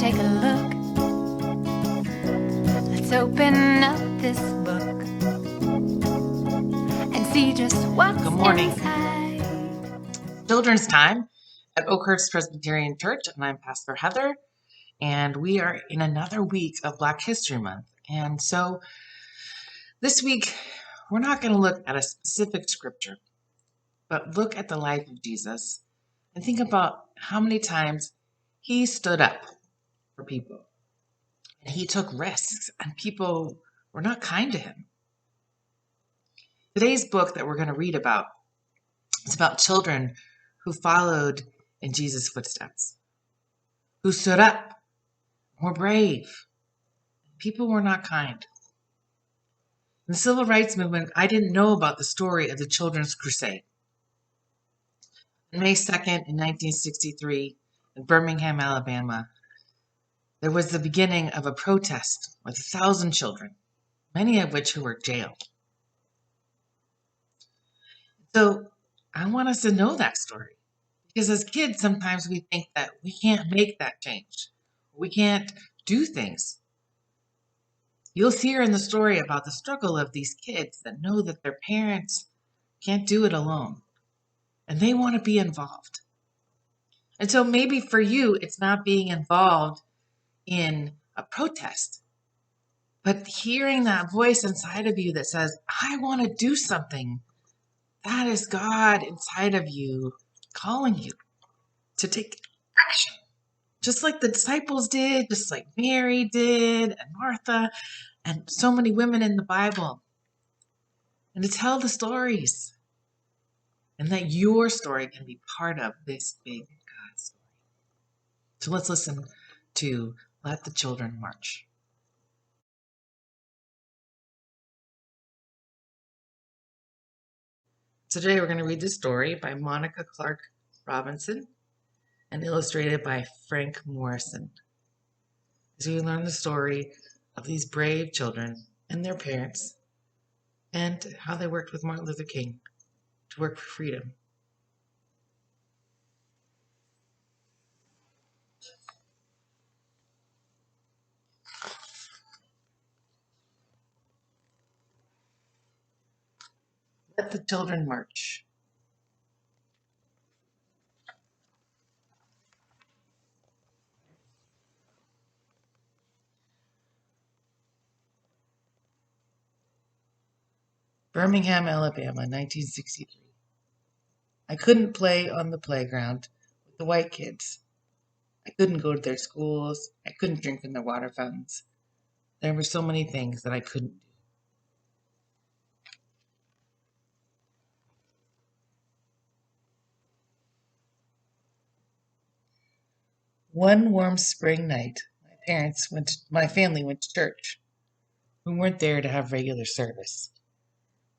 take a look. Let's open up this book and see just what's Good morning. inside. Children's time at Oakhurst Presbyterian Church, and I'm Pastor Heather, and we are in another week of Black History Month. And so this week, we're not going to look at a specific scripture, but look at the life of Jesus and think about how many times he stood up for people. And he took risks, and people were not kind to him. Today's book that we're going to read about is about children who followed in Jesus' footsteps, who stood up, were brave. People were not kind. In the Civil Rights Movement, I didn't know about the story of the Children's Crusade. On May 2nd, in 1963, in Birmingham, Alabama, there was the beginning of a protest with 1,000 children, many of which who were jailed. So I want us to know that story, because as kids, sometimes we think that we can't make that change. We can't do things. You'll hear in the story about the struggle of these kids that know that their parents can't do it alone, and they want to be involved. And so maybe for you, it's not being involved in a protest, but hearing that voice inside of you that says, I want to do something. That is God inside of you calling you to take action. Just like the disciples did, just like Mary did, and Martha, and so many women in the Bible. And to tell the stories. And that your story can be part of this big God story. So let's listen to Let the Children March. Today we're going to read this story by Monica Clark Robinson and illustrated by Frank Morrison. As we learn the story of these brave children and their parents and how they worked with Martin Luther King to work for freedom. Let the Children March. Birmingham, Alabama, 1963. I couldn't play on the playground with the white kids. I couldn't go to their schools. I couldn't drink from their water fountains. There were so many things that I couldn't do. One warm spring night, my family went to church. We weren't there to have regular service.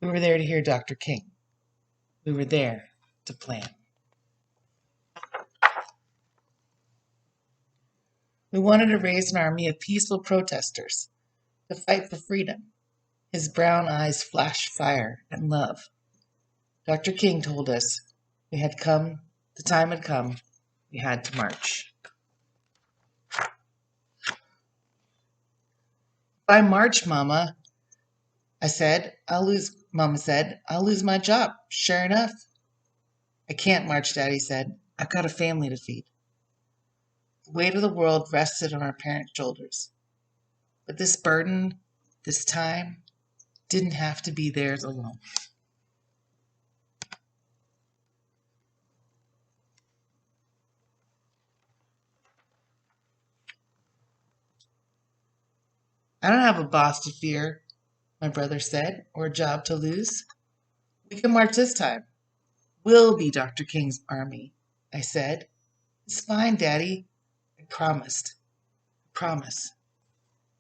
We were there to hear Dr. King. We were there to plan. We wanted to raise an army of peaceful protesters to fight for freedom. His brown eyes flashed fire and love. Dr. King told us the time had come, we had to march. If I march, Mama, Mama said, I'll lose my job. Sure enough. I can't march, Daddy said. I've got a family to feed. The weight of the world rested on our parents' shoulders. But this burden, this time, didn't have to be theirs alone. I don't have a boss to fear, my brother said, or a job to lose. We can march this time. We'll be Dr. King's army, I said. It's fine, Daddy. I promised. Promise.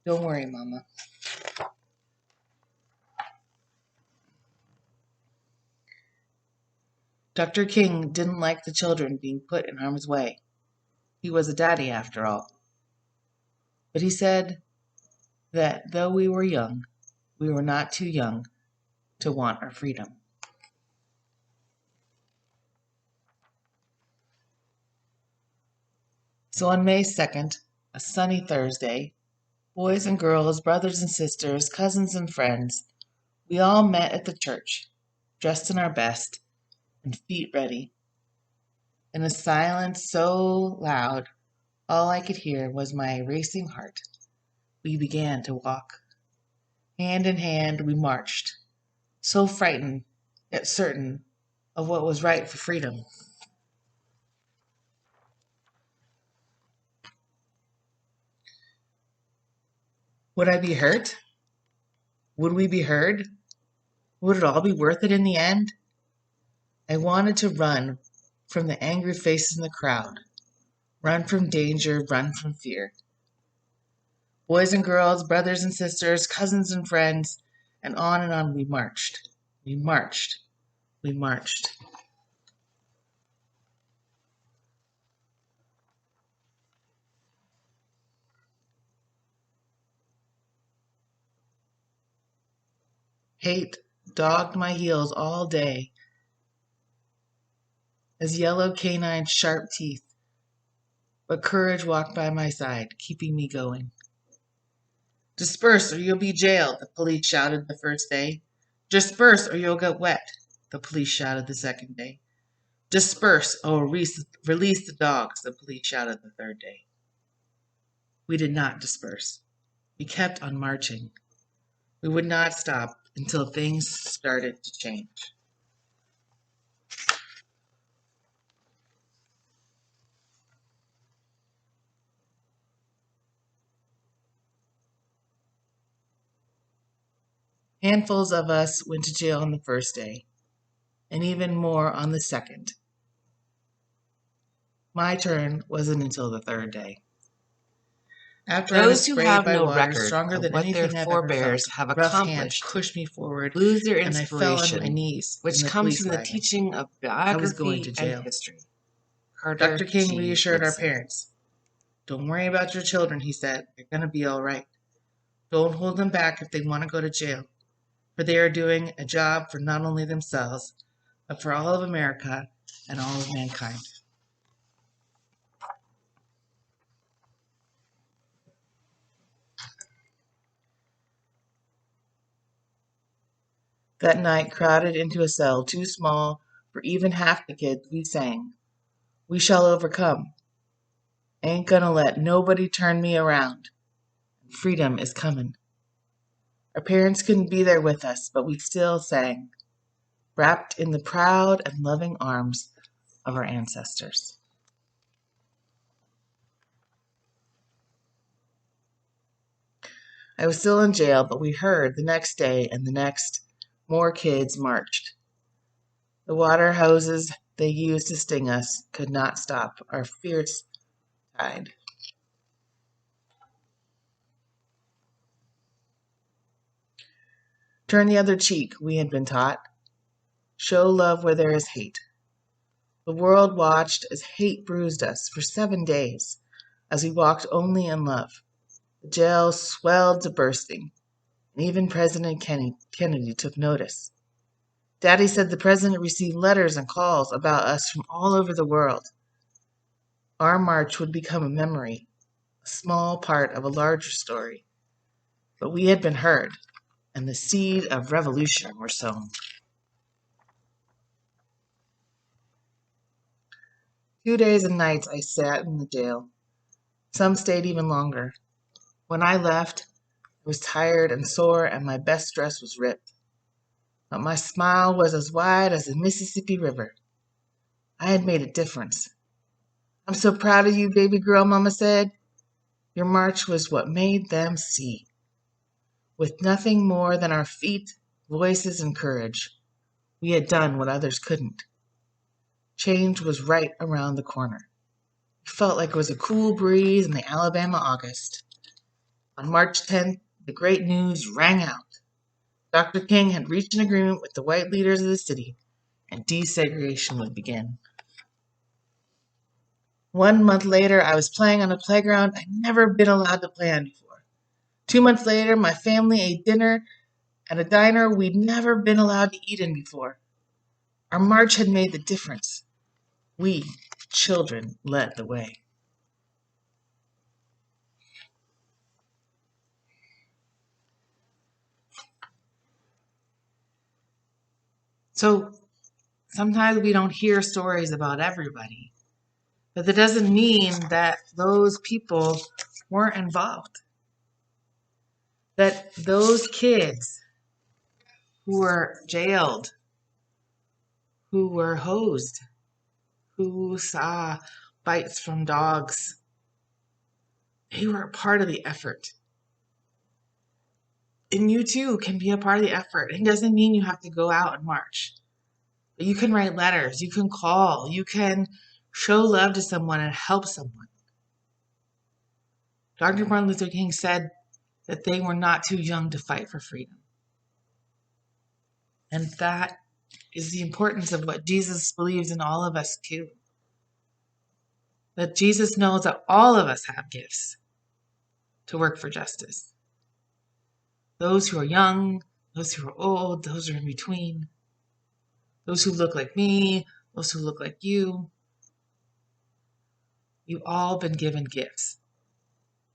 Don't worry, Mama. Dr. King didn't like the children being put in harm's way. He was a daddy, after all. But he said that though we were young, we were not too young to want our freedom. So on May 2nd, A sunny Thursday. Boys and girls, brothers and sisters, cousins and friends, we all met at the church, dressed in our best and feet ready. In a silence so loud, all I could hear was my racing heart. We began to walk. Hand in hand, we marched, so frightened, yet certain of what was right for freedom. Would I be hurt? Would we be heard? Would it all be worth it in the end? I wanted to run from the angry faces in the crowd, run from danger, run from fear. Boys and girls, brothers and sisters, cousins and friends, and on we marched. We marched. We marched. Hate dogged my heels all day as yellow canines' sharp teeth, but courage walked by my side, keeping me going. Disperse or you'll be jailed, the police shouted the first day. Disperse or you'll get wet, the police shouted the second day. Disperse or release the dogs, the police shouted the third day. We did not disperse. We kept on marching. We would not stop until things started to change. Handfuls of us went to jail on the first day, and even more on the second. My turn wasn't until the third day. After I was Those who sprayed have by no water record stronger of than what their anything I've ever forebears felt, have rough hands accomplished pushed me forward, lose their and I fell on my inspiration, knees which in the comes police from the wagon. teaching of I was going to biography and jail. history. Dr. King G. reassured our Woodson. parents. Don't worry about your children, he said. They're going to be all right. Don't hold them back if they want to go to jail, for they are doing a job for not only themselves, but for all of America and all of mankind. That night, crowded into a cell too small for even half the kids, we sang, "We shall overcome. Ain't gonna let nobody turn me around. Freedom is coming." Our parents couldn't be there with us, but we still sang, wrapped in the proud and loving arms of our ancestors. I was still in jail, but we heard the next day and the next, more kids marched. The water hoses they used to sting us could not stop our fierce tide. Turn the other cheek, we had been taught. Show love where there is hate. The world watched as hate bruised us for 7 days, as we walked only in love. The jail swelled to bursting, and even President Kennedy took notice. Daddy said the president received letters and calls about us from all over the world. Our march would become a memory, a small part of a larger story. But we had been heard, and the seed of revolution were sown. 2 days and nights I sat in the jail. Some stayed even longer. When I left, I was tired and sore, and my best dress was ripped. But my smile was as wide as the Mississippi River. I had made a difference. "I'm so proud of you, baby girl," Mama said. "Your march was what made them see." With nothing more than our feet, voices, and courage, we had done what others couldn't. Change was right around the corner. It felt like it was a cool breeze in the Alabama August. On March 10th, the great news rang out. Dr. King had reached an agreement with the white leaders of the city, and desegregation would begin. 1 month later, I was playing on a playground I'd never been allowed to play on before. 2 months later, my family ate dinner at a diner we'd never been allowed to eat in before. Our march had made the difference. We, children, led the way. So sometimes we don't hear stories about everybody, but that doesn't mean that those people weren't involved. That those kids who were jailed, who were hosed, who saw bites from dogs, they were a part of the effort. And you too can be a part of the effort. It doesn't mean you have to go out and march. But you can write letters, you can call, you can show love to someone and help someone. Dr. Martin Luther King said that they were not too young to fight for freedom. And that is the importance of what Jesus believes in all of us too. That Jesus knows that all of us have gifts to work for justice. Those who are young, those who are old, those who are in between, those who look like me, those who look like you. You've all been given gifts.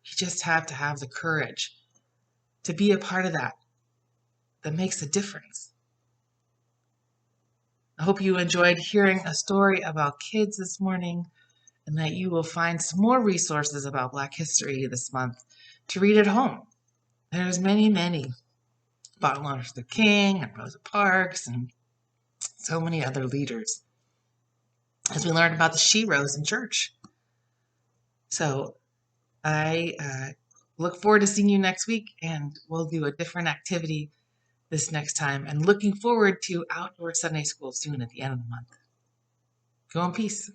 You just have to have the courage to be a part of that makes a difference. I hope you enjoyed hearing a story about kids this morning, and that you will find some more resources about Black history this month to read at home. There's many about Martin Luther King and Rosa Parks and so many other leaders as we learn about the sheroes in church. So I look forward to seeing you next week, and we'll do a different activity this next time, and looking forward to outdoor Sunday school soon at the end of the month. Go in peace.